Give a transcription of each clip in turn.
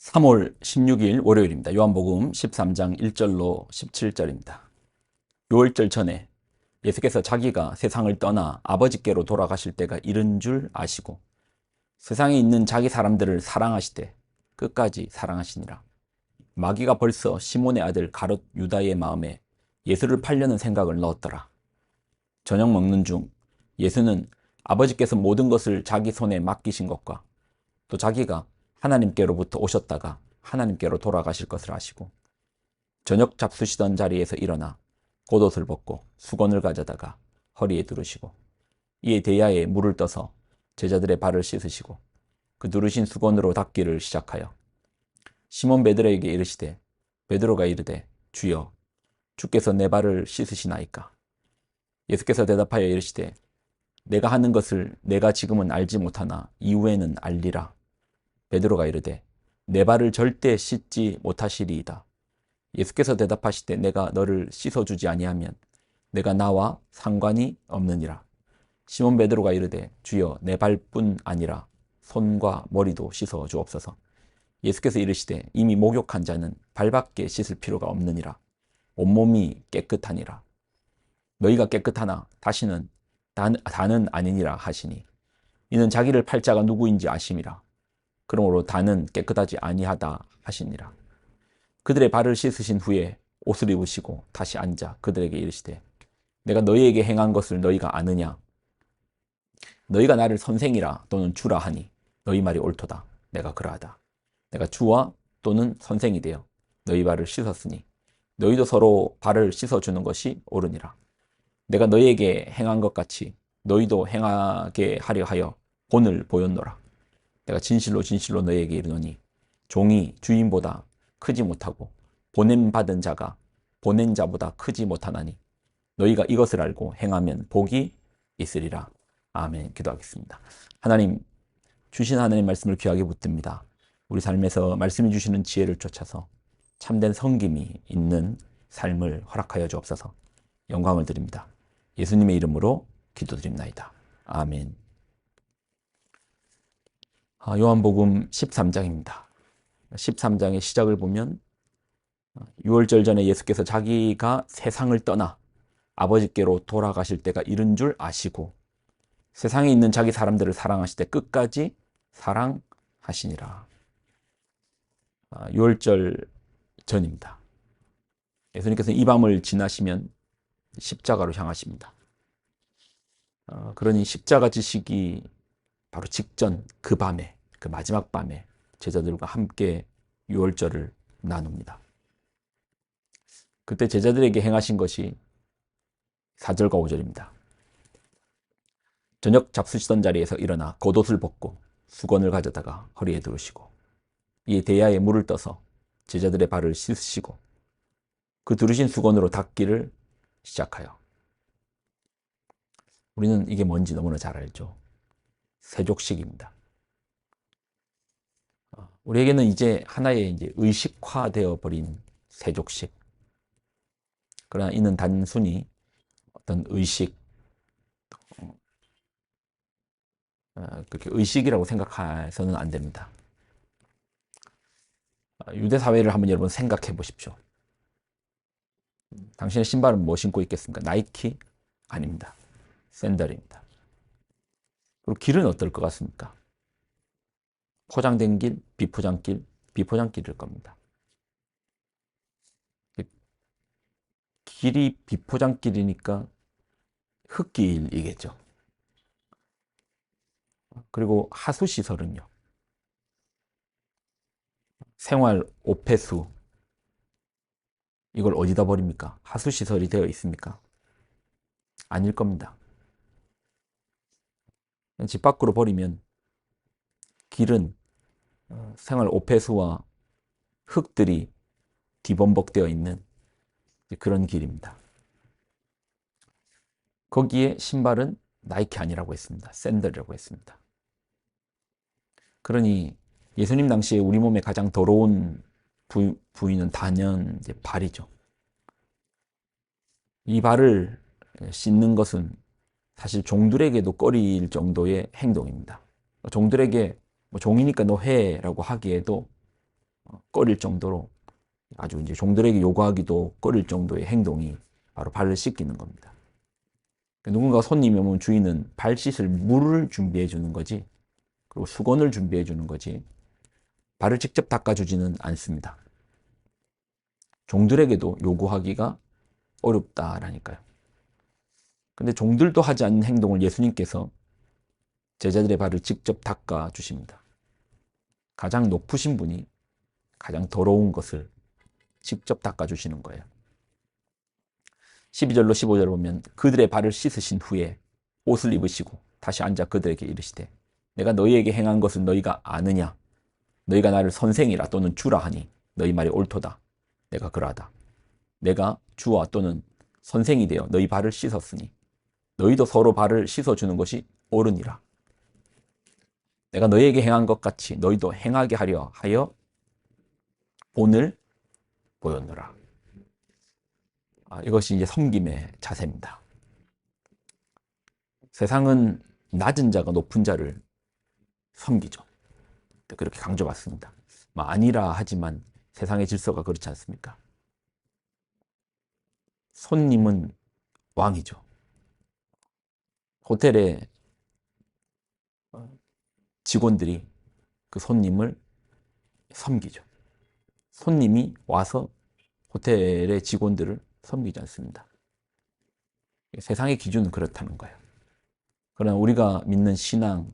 3월 16일 월요일입니다. 요한복음 13장 1절로 17절입니다. 6월절 전에 예수께서 자기가 세상을 떠나 아버지께로 돌아가실 때가 이른 줄 아시고 세상에 있는 자기 사람들을 사랑하시되 끝까지 사랑하시니라. 마귀가 벌써 시몬의 아들 가롯 유다의 마음에 예수를 팔려는 생각을 넣었더라. 저녁 먹는 중 예수는 아버지께서 모든 것을 자기 손에 맡기신 것과 또 자기가 하나님께로부터 오셨다가 하나님께로 돌아가실 것을 아시고 저녁 잡수시던 자리에서 일어나 겉옷을 벗고 수건을 가져다가 허리에 두르시고 이에 대야에 물을 떠서 제자들의 발을 씻으시고 그 두르신 수건으로 닦기를 시작하여 시몬 베드로에게 이르시되 베드로가 이르되 주여 주께서 내 발을 씻으시나이까. 예수께서 대답하여 이르시되 내가 하는 것을 내가 지금은 알지 못하나 이후에는 알리라. 베드로가 이르되 내 발을 절대 씻지 못하시리이다. 예수께서 대답하시되 내가 너를 씻어주지 아니하면 내가 나와 상관이 없느니라. 시몬 베드로가 이르되 주여 내 발뿐 아니라 손과 머리도 씻어 주옵소서. 예수께서 이르시되 이미 목욕한 자는 발밖에 씻을 필요가 없느니라. 온몸이 깨끗하니라. 너희가 깨끗하나 다시는 다는 아니니라 하시니 이는 자기를 팔 자가 누구인지 아심이라. 그러므로 다는 깨끗하지 아니하다 하시니라. 그들의 발을 씻으신 후에 옷을 입으시고 다시 앉아 그들에게 이르시되 내가 너희에게 행한 것을 너희가 아느냐. 너희가 나를 선생이라 또는 주라 하니 너희 말이 옳도다. 내가 그러하다. 내가 주와 또는 선생이 되어 너희 발을 씻었으니 너희도 서로 발을 씻어주는 것이 옳으니라. 내가 너희에게 행한 것 같이 너희도 행하게 하려 하여 본을 보였노라. 내가 진실로 진실로 너희에게 이르노니 종이 주인보다 크지 못하고 보냄받은 자가 보낸 자보다 크지 못하나니 너희가 이것을 알고 행하면 복이 있으리라. 아멘. 기도하겠습니다. 하나님, 주신 하나님 말씀을 귀하게 붙듭니다. 우리 삶에서 말씀해 주시는 지혜를 쫓아서 참된 섬김이 있는 삶을 허락하여 주옵소서. 영광을 드립니다. 예수님의 이름으로 기도드립나이다. 아멘. 요한복음 13장입니다. 13장의 시작을 보면 6월절 전에 예수께서 자기가 세상을 떠나 아버지께로 돌아가실 때가 이른 줄 아시고 세상에 있는 자기 사람들을 사랑하실 때 끝까지 사랑하시니라. 6월절 전입니다. 예수님께서는 이 밤을 지나시면 십자가로 향하십니다. 그러니 십자가 지시기 바로 직전 그 밤에, 그 마지막 밤에 제자들과 함께 유월절을 나눕니다. 그때 제자들에게 행하신 것이 4절과 5절입니다. 저녁 잡수시던 자리에서 일어나 겉옷을 벗고 수건을 가져다가 허리에 두르시고 이에 대야에 물을 떠서 제자들의 발을 씻으시고 그 두르신 수건으로 닦기를 시작하여. 우리는 이게 뭔지 너무나 잘 알죠. 세족식입니다. 우리에게는 이제 하나의 이제 의식화되어 버린 세족식. 그러나 이는 단순히 어떤 의식, 그렇게 의식이라고 생각해서는 안 됩니다. 유대 사회를 한번 여러분 생각해 보십시오. 당신의 신발은 뭐 신고 있겠습니까? 나이키? 아닙니다. 샌들입니다. 그리고 길은 어떨 것 같습니까? 포장된 길, 비포장길, 비포장길일 겁니다. 길이 비포장길이니까 흙길이겠죠. 그리고 하수시설은요. 생활 오폐수, 이걸 어디다 버립니까? 하수시설이 되어 있습니까? 아닐 겁니다. 집 밖으로 버리면 길은 생활 오폐수와 흙들이 뒤범벅되어 있는 그런 길입니다. 거기에 신발은 나이키 아니라고 했습니다. 샌들이라고 했습니다. 그러니 예수님 당시에 우리 몸의 가장 더러운 부위는 단연 이제 발이죠. 이 발을 씻는 것은 사실 종들에게도 꺼릴 정도의 행동입니다. 종들에게 뭐 종이니까 너 해라고 하기에도 꺼릴 정도로 아주 이제 종들에게 요구하기도 꺼릴 정도의 행동이 바로 발을 씻기는 겁니다. 누군가 손님이 오면 주인은 발 씻을 물을 준비해 주는 거지, 그리고 수건을 준비해 주는 거지, 발을 직접 닦아주지는 않습니다. 종들에게도 요구하기가 어렵다라니까요. 근데 종들도 하지 않는 행동을 예수님께서 제자들의 발을 직접 닦아 주십니다. 가장 높으신 분이 가장 더러운 것을 직접 닦아 주시는 거예요. 12절로 15절을 보면 그들의 발을 씻으신 후에 옷을 입으시고 다시 앉아 그들에게 이르시되 내가 너희에게 행한 것을 너희가 아느냐? 너희가 나를 선생이라 또는 주라 하니 너희 말이 옳도다. 내가 그러하다. 내가 주와 또는 선생이 되어 너희 발을 씻었으니 너희도 서로 발을 씻어주는 것이 옳으니라. 내가 너희에게 행한 것 같이 너희도 행하게 하려 하여 본을 보였노라. 이것이 이제 섬김의 자세입니다. 세상은 낮은 자가 높은 자를 섬기죠. 그렇게 강조받습니다. 아니라 하지만 세상의 질서가 그렇지 않습니까? 손님은 왕이죠. 호텔의 직원들이 그 손님을 섬기죠. 손님이 와서 호텔의 직원들을 섬기지 않습니다. 세상의 기준은 그렇다는 거예요. 그러나 우리가 믿는 신앙,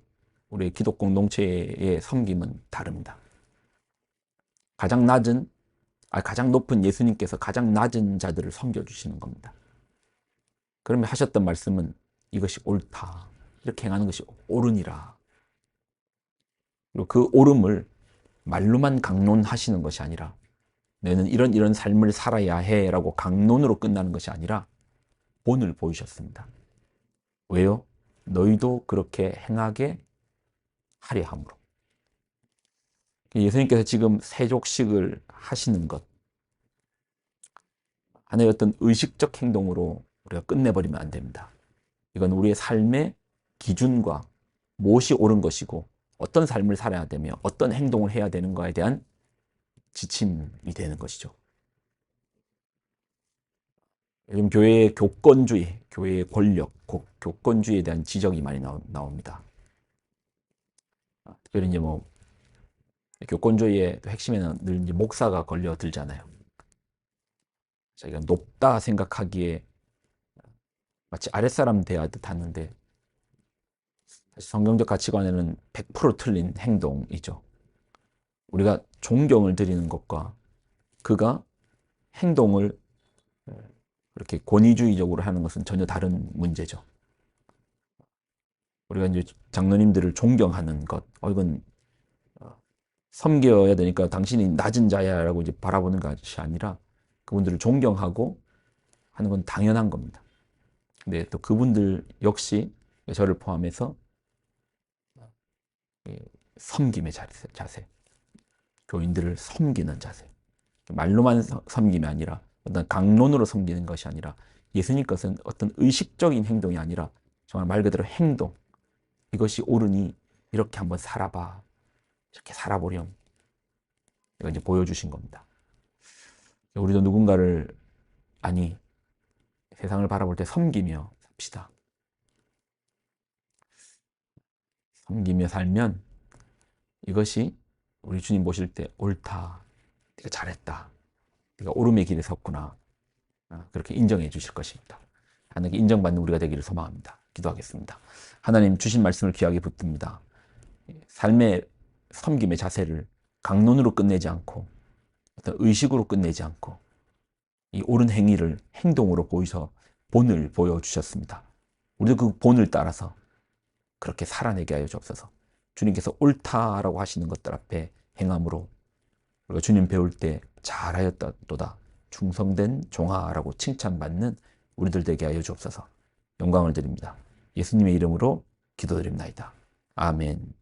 우리의 기독 공동체의 섬김은 다릅니다. 가장 높은 예수님께서 가장 낮은 자들을 섬겨주시는 겁니다. 그러면 하셨던 말씀은 이것이 옳다. 이렇게 행하는 것이 옳으니라. 그리고 그 옳음을 말로만 강론하시는 것이 아니라 너는 이런 삶을 살아야 해 라고 강론으로 끝나는 것이 아니라 본을 보이셨습니다. 왜요? 너희도 그렇게 행하게 하려 함으로. 예수님께서 지금 세족식을 하시는 것, 하나의 어떤 의식적 행동으로 우리가 끝내버리면 안 됩니다. 이건 우리의 삶의 기준과 무엇이 옳은 것이고 어떤 삶을 살아야 되며 어떤 행동을 해야 되는가에 대한 지침이 되는 것이죠. 요즘 교회의 교권주의, 교회의 권력, 교권주의에 대한 지적이 많이 나옵니다. 특별히 이제 교권주의의 핵심에는 늘 이제 목사가 걸려들잖아요. 자기가 높다 생각하기에 마치 아랫사람 대하듯 하는데 사실 성경적 가치관에는 100% 틀린 행동이죠. 우리가 존경을 드리는 것과 그가 행동을 그렇게 권위주의적으로 하는 것은 전혀 다른 문제죠. 우리가 이제 장로님들을 존경하는 것, 이건 섬겨야 되니까 당신이 낮은 자야라고 이제 바라보는 것이 아니라 그분들을 존경하고 하는 건 당연한 겁니다. 근데 또 그분들 역시 저를 포함해서 섬김의 자세, 교인들을 섬기는 자세, 말로만 섬김이 아니라 어떤 강론으로 섬기는 것이 아니라 예수님 것은 어떤 의식적인 행동이 아니라 정말 말 그대로 행동, 이것이 옳으니 이렇게 한번 살아봐, 이렇게 살아보렴, 이거 이제 보여주신 겁니다. 우리도 누군가를 세상을 바라볼 때 섬기며 삽시다. 섬기며 살면 이것이 우리 주님 보실 때 옳다, 네가 잘했다, 네가 옳음의 길에 섰구나, 그렇게 인정해 주실 것입니다. 하나님께 인정받는 우리가 되기를 소망합니다. 기도하겠습니다. 하나님 주신 말씀을 귀하게 붙듭니다. 삶의 섬김의 자세를 강론으로 끝내지 않고 어떤 의식으로 끝내지 않고 이 옳은 행위를 행동으로 보이서 본을 보여주셨습니다. 우리도 그 본을 따라서 그렇게 살아내게 하여 주옵소서. 주님께서 옳다라고 하시는 것들 앞에 행함으로 우리가 주님 배울 때 잘하였도다, 충성된 종아라고 칭찬받는 우리들 되게 하여 주옵소서. 영광을 드립니다. 예수님의 이름으로 기도드립니다. 아멘.